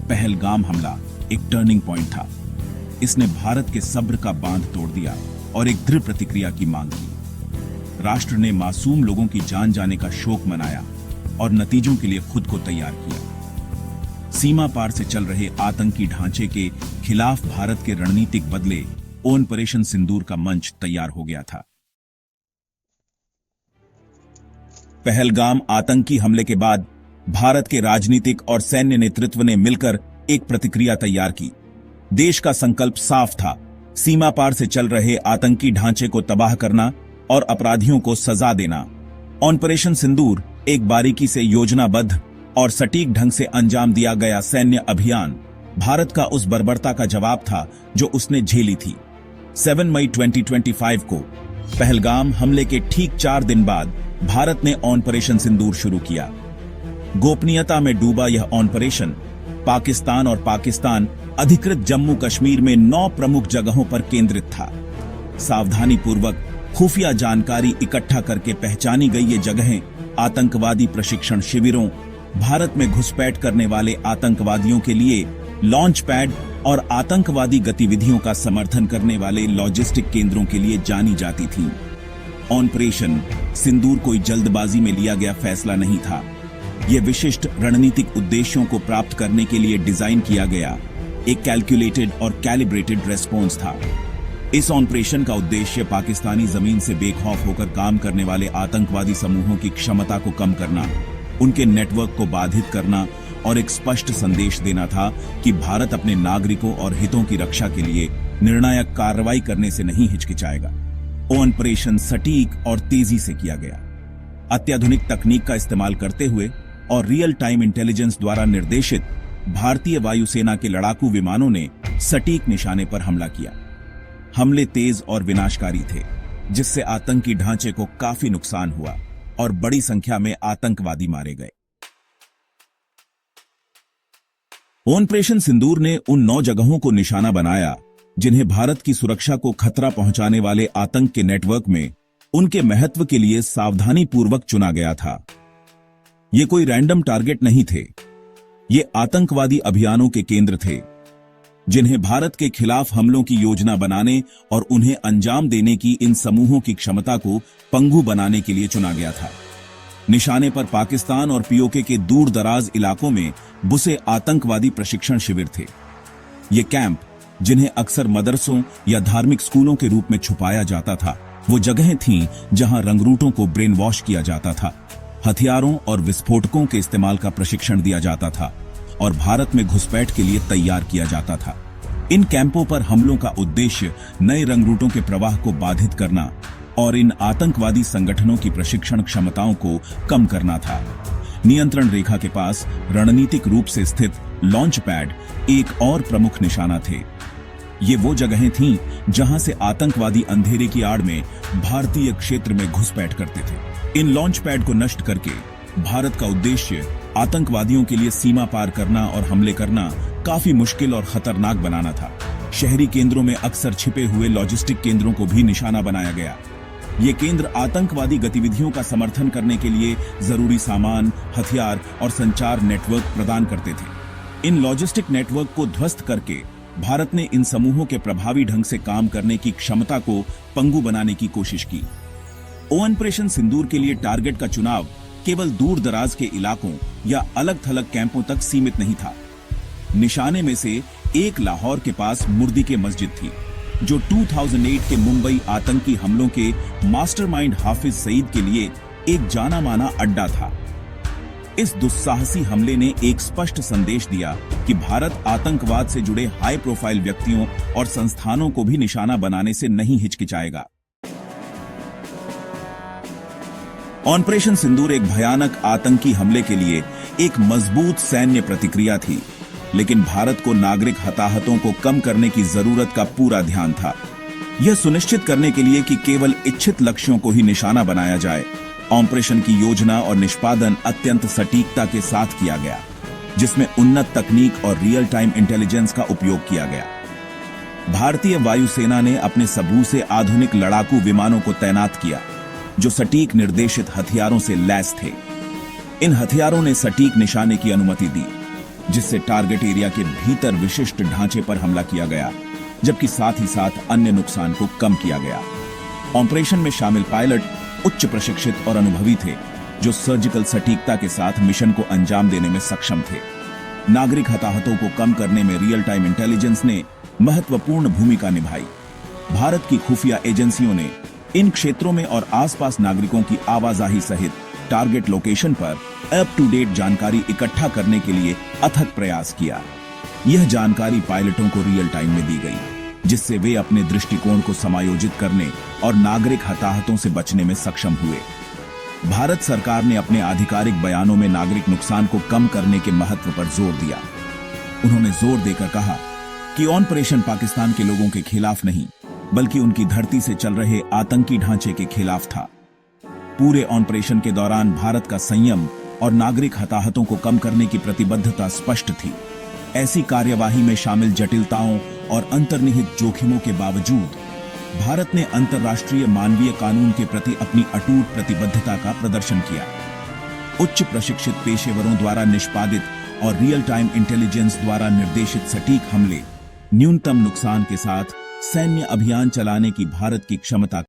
पहलगाम हमला एक turning point था। इसने भारत के सब्र का बांध तोड़ दिया और एक दृढ़ प्रतिक्रिया की मांग की। राष्ट्र ने मासूम लोगों की जान जाने का शोक मनाया और नतीजों के लिए खुद को तैयार किया। सीमा पार से चल रहे आतंकी ढांचे के खिलाफ भारत के रणनीतिक बदले ऑपरेशन सिंदूर का मंच तैयार हो गया था। पहलगाम आतंकी हमले के बाद भारत के राजनीतिक और सैन्य नेतृत्व ने मिलकर एक प्रतिक्रिया तैयार की। देश का संकल्प साफ था, सीमा पार से चल रहे आतंकी ढांचे को तबाह करना और अपराधियों को सजा देना। ऑपरेशन सिंदूर एक बारीकी से योजनाबद्ध और सटीक ढंग से अंजाम दिया गया सैन्य अभियान भारत का उस बर्बरता का जवाब था जो उसने झेली थी। 7 मई 2025 को पहलगाम हमले के ठीक 4 दिन बाद भारत ने ऑपरेशन सिंदूर शुरू किया। गोपनीयता में डूबा यह ऑपरेशन पाकिस्तान और पाकिस्तान अधिकृत जम्मू कश्मीर में 9 प्रमुख जगहों पर केंद्रित था। सावधानी पूर्वक खुफिया जानकारी इकट्ठा करके पहचानी गई ये जगहें आतंकवादी प्रशिक्षण शिविरों, भारत में घुसपैठ करने वाले आतंकवादियों के लिए लॉन्च पैड और आतंकवादी गतिविधियों का समर्थन करने वाले लॉजिस्टिक केंद्रों के लिए जानी जाती थीं। ऑपरेशन सिंदूर कोई जल्दबाजी में लिया गया फैसला नहीं था। यह विशिष्ट रणनीतिक उद्देश्यों को प्राप्त करने के लिए डिजाइन किया गया एक कैलकुलेटेड और कैलिब्रेटेड रेस्पॉन्स था। इस ऑपरेशन का उद्देश्य पाकिस्तानी जमीन से बेखौफ होकर काम करने वाले आतंकवादी समूहों की क्षमता को कम करना, उनके नेटवर्क को बाधित करना और एक स्पष्ट संदेश देना था कि भारत अपने नागरिकों और हितों की रक्षा के लिए निर्णायक कार्रवाई करने से नहीं हिचकिचाएगा। ऑपरेशन सटीक और तेजी से किया गया। अत्याधुनिक तकनीक का इस्तेमाल करते हुए और रियल टाइम इंटेलिजेंस द्वारा निर्देशित भारतीय वायुसेना के लड़ाकू विमानों ने सटीक निशाने पर हमला किया। हमले तेज और विनाशकारी थे, जिससे आतंकी ढांचे को काफी नुकसान हुआ और बड़ी संख्या में आतंकवादी मारे गए। ऑपरेशन सिंदूर ने उन 9 जगहों को निशाना बनाया जिन्हें भारत की सुरक्षा को खतरा पहुंचाने वाले आतंक के नेटवर्क में उनके महत्व के लिए सावधानी पूर्वक चुना गया था। ये कोई रैंडम टारगेट नहीं थे, ये आतंकवादी अभियानों के केंद्र थे जिन्हें भारत के खिलाफ हमलों की योजना बनाने और उन्हें अंजाम देने की इन समूहों की क्षमता को पंगु बनाने के लिए चुना गया था। निशाने पर पाकिस्तान और पीओके के दूर दराज इलाकों में बुसे आतंकवादी प्रशिक्षण शिविर थे। ये कैंप, जिन्हें अक्सर मदरसों या धार्मिक स्कूलों के रूप में छुपाया जाता था, वो जगहें थीं जहां रंगरूटों को ब्रेन वॉश किया जाता था, हथियारों और विस्फोटकों के इस्तेमाल का प्रशिक्षण दिया जाता था और भारत में घुसपैठ के लिए तैयार किया जाता था। इन कैंपों पर हमलों का उद्देश्य नए रंगरूटों के प्रवाह को बाधित करना और इन आतंकवादी संगठनों की प्रशिक्षण क्षमताओं को कम करना था। नियंत्रण रेखा के पास रणनीतिक रूप से स्थित लॉन्च पैड एक और प्रमुख निशाना थे। ये वो जगहें थीं जहां से आतंकवादी अंधेरे की आड़ में भारतीय क्षेत्र में घुसपैठ करते थे। इन लॉन्च पैड को नष्ट करके भारत का उद्देश्य आतंकवादियों के लिए सीमा पार करना और हमले करना काफी मुश्किल और खतरनाक बनाना था। शहरी केंद्रों में अक्सर छिपे हुए लॉजिस्टिक केंद्रों को भी निशाना बनाया गया। ये केंद्र आतंकवादी गतिविधियों का समर्थन करने के लिए जरूरी सामान, हथियार और संचार नेटवर्क प्रदान करते थे। इन लॉजिस्टिक नेटवर्क को ध्वस्त करके भारत ने इन समूहों के प्रभावी ढंग से काम करने की क्षमता को पंगु बनाने की कोशिश की। ऑपरेशन सिंदूर के लिए टारगेट का चुनाव केवल दूर दराज के इलाकों या अलग थलग कैंपों तक सीमित नहीं था। निशाने में से एक लाहौर के पास मुर्दी के मस्जिद थी, जो 2008 के मुंबई आतंकी हमलों के मास्टरमाइंड हाफिज सईद के लिए एक जाना माना अड्डा था। इस दुस्साहसी हमले ने एक स्पष्ट संदेश दिया कि भारत आतंकवाद से जुड़े हाई प्रोफाइल व्यक्तियों और संस्थानों को भी निशाना बनाने से नहीं हिचकिचाएगा। ऑपरेशन सिंदूर एक भयानक आतंकी हमले के लिए एक मजबूत सैन्य प्रतिक्रिया थी, लेकिन भारत को नागरिक हताहतों को कम करने की जरूरत का पूरा ध्यान था। यह सुनिश्चित करने के लिए कि केवल इच्छित लक्ष्यों को ही निशाना बनाया जाए, ऑपरेशन की योजना और निष्पादन अत्यंत सटीकता के साथ किया गया, जिसमें उन्नत तकनीक और रियल टाइम इंटेलिजेंस का उपयोग किया गया। भारतीय वायुसेना ने अपने सबूत से आधुनिक लड़ाकू विमानों को तैनात किया, जो सटीक निर्देशित हथियारों से लैस थे। इन हथियारों ने सटीक निशाने की अनुमति दी। जिससे टारगेट एरिया के भीतर विशिष्ट ढांचे पर हमला किया गया, जबकि साथ ही साथ अन्य नुकसान को कम किया गया। ऑपरेशन में शामिल पायलट उच्च प्रशिक्षित और अनुभवी थे, जो सर्जिकल सटीकता के साथ मिशन को अंजाम देने में सक्षम थे। नागरिक हताहतों को कम करने में रियल टाइम इंटेलिजेंस ने महत्वपूर्ण भूमिका निभाई। भारत की खुफिया एजेंसियों ने इन क्षेत्रों में और आसपास नागरिकों की आवाजाही सहित टारगेट लोकेशन पर अप टू डेट जानकारी इकट्ठा करने के लिए अथक प्रयास किया। यह जानकारी पायलटों को रियल टाइम में दी गई, जिससे वे अपने दृष्टिकोण को समायोजित करने और नागरिक हताहतों से बचने में सक्षम हुए। भारत सरकार ने अपने आधिकारिक बयानों में नागरिक नुकसान को कम करने के महत्व पर जोर दिया। उन्होंने जोर देकर कहा कि ऑपरेशन पाकिस्तान के लोगों के खिलाफ नहीं, बल्कि उनकी धरती से चल रहे आतंकी ढांचे के खिलाफ था। पूरे ऑपरेशन के दौरान भारत का संयम और नागरिक हताहतों को कम करने की प्रतिबद्धता स्पष्ट थी। ऐसी कार्यवाही में शामिल जटिलताओं और अंतर्निहित जोखिमों के बावजूद भारत ने अंतर्राष्ट्रीय मानवीय कानून के प्रति अपनी अटूट प्रतिबद्धता का प्रदर्शन किया। उच्च प्रशिक्षित पेशेवरों द्वारा निष्पादित और रियल टाइम इंटेलिजेंस द्वारा निर्देशित सटीक हमले न्यूनतम नुकसान के साथ सैन्य अभियान चलाने की भारत की क्षमता